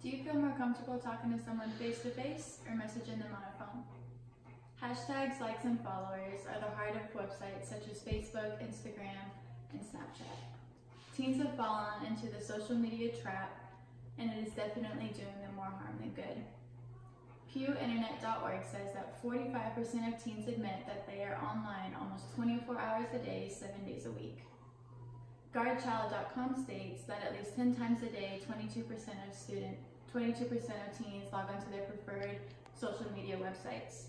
Do you feel more comfortable talking to someone face-to-face or messaging them on a phone? Hashtags, likes, and followers are the heart of websites such as Facebook, Instagram, and Snapchat. Teens have fallen into the social media trap, and it is definitely doing them more harm than good. PewInternet.org says that 45% of teens admit that they are online almost 24 hours a day, 7 days a week. GuardChild.com states that at least 10 times a day, 22% of teens log onto their preferred social media websites.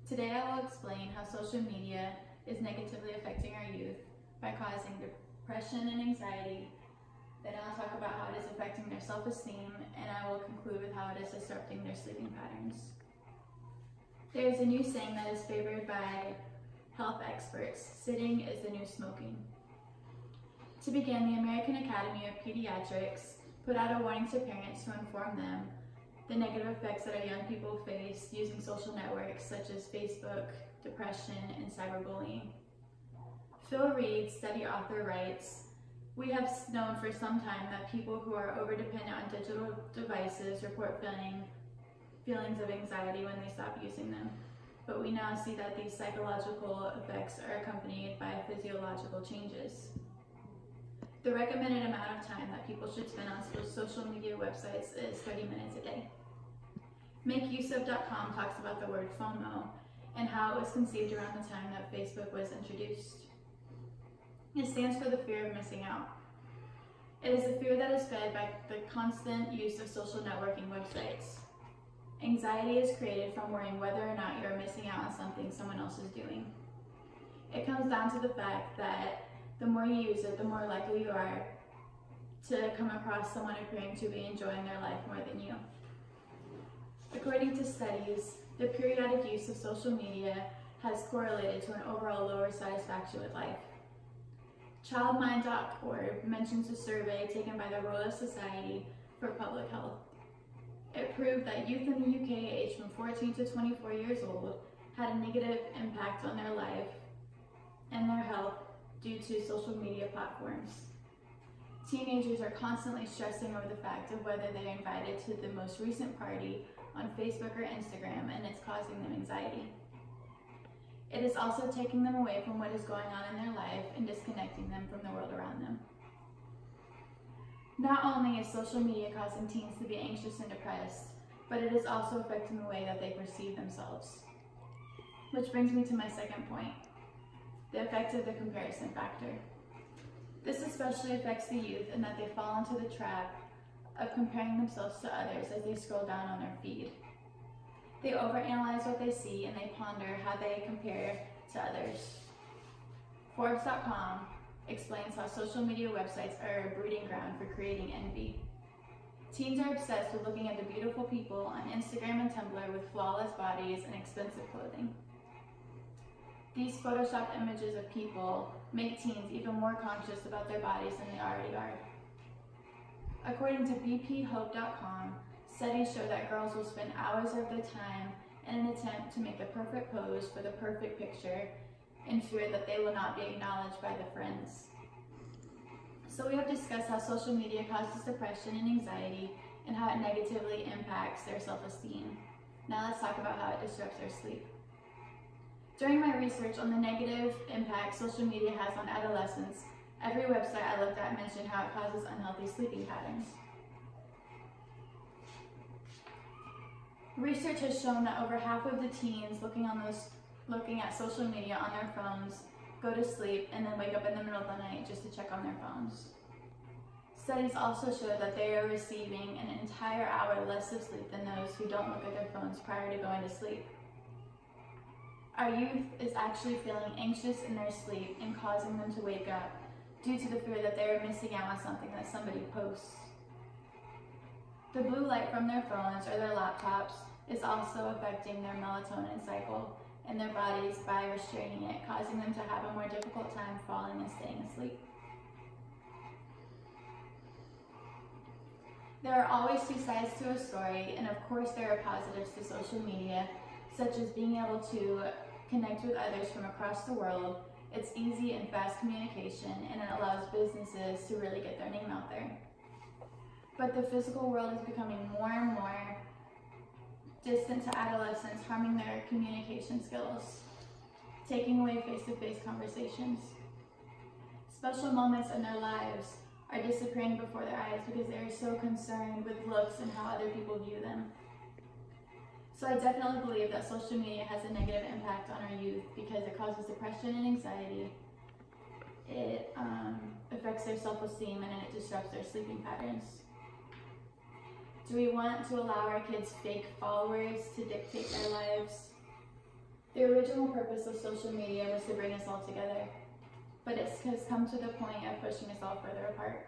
Today I will explain how social media is negatively affecting our youth by causing depression and anxiety. Then I'll talk about how it is affecting their self-esteem, and I will conclude with how it is disrupting their sleeping patterns. There is a new saying that is favored by health experts: sitting is the new smoking. To begin, the American Academy of Pediatrics put out a warning to parents to inform them the negative effects that our young people face using social networks such as Facebook, depression, and cyberbullying. Phil Reed, study author, writes, "We have known for some time that people who are over-dependent on digital devices report feelings of anxiety when they stop using them. But we now see that these psychological effects are accompanied by physiological changes." The recommended amount of time that people should spend on social media websites is 30 minutes a day. MakeUseOf.com talks about the word FOMO and how it was conceived around the time that Facebook was introduced. It stands for the fear of missing out. It is the fear that is fed by the constant use of social networking websites. Anxiety is created from worrying whether or not you are missing out on something someone else is doing. It comes down to the fact that the more you use it, the more likely you are to come across someone appearing to be enjoying their life more than you. According to studies, the periodic use of social media has correlated to an overall lower satisfaction with life. Childmind.org mentions a survey taken by the Royal Society for Public Health. It proved that youth in the UK aged from 14 to 24 years old had a negative impact on their life and their health due to social media platforms. Teenagers are constantly stressing over the fact of whether they are invited to the most recent party on Facebook or Instagram, and it's causing them anxiety. It is also taking them away from what is going on in their life and disconnecting them from the world around them. Not only is social media causing teens to be anxious and depressed, but it is also affecting the way that they perceive themselves. Which brings me to my second point: the effect of the comparison factor. This especially affects the youth in that they fall into the trap of comparing themselves to others as they scroll down on their feed. They overanalyze what they see and they ponder how they compare to others. Forbes.com explains how social media websites are a breeding ground for creating envy. Teens are obsessed with looking at the beautiful people on Instagram and Tumblr with flawless bodies and expensive clothing. These photoshopped images of people make teens even more conscious about their bodies than they already are. According to bphope.com, studies show that girls will spend hours of their time in an attempt to make the perfect pose for the perfect picture in fear that they will not be acknowledged by their friends. So we have discussed how social media causes depression and anxiety and how it negatively impacts their self-esteem. Now let's talk about how it disrupts their sleep. During my research on the negative impact social media has on adolescents, every website I looked at mentioned how it causes unhealthy sleeping patterns. Research has shown that over half of the teens looking at social media on their phones go to sleep and then wake up in the middle of the night just to check on their phones. Studies also show that they are receiving an entire hour less of sleep than those who don't look at their phones prior to going to sleep. Our youth is actually feeling anxious in their sleep and causing them to wake up due to the fear that they are missing out on something that somebody posts. The blue light from their phones or their laptops is also affecting their melatonin cycle in their bodies by restraining it, causing them to have a more difficult time falling and staying asleep. There are always two sides to a story, and of course there are positives to social media, such as being able to connect with others from across the world. It's easy and fast communication, and it allows businesses to really get their name out there. But the physical world is becoming more and more distant to adolescents, harming their communication skills, taking away face-to-face conversations. Special moments in their lives are disappearing before their eyes because they are so concerned with looks and how other people view them. So I definitely believe that social media has a negative impact on our youth because it causes depression and anxiety. It affects their self-esteem and it disrupts their sleeping patterns. Do we want to allow our kids fake followers to dictate their lives? The original purpose of social media was to bring us all together, but it has come to the point of pushing us all further apart.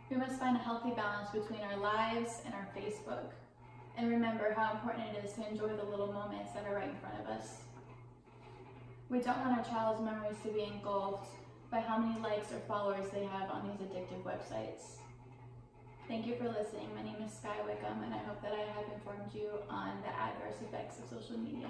We must find a healthy balance between our lives and our Facebook, and remember how important it is to enjoy the little moments that are right in front of us. We don't want our child's memories to be engulfed by how many likes or followers they have on these addictive websites. Thank you for listening. My name is Sky Wickham, and I hope that I have informed you on the adverse effects of social media.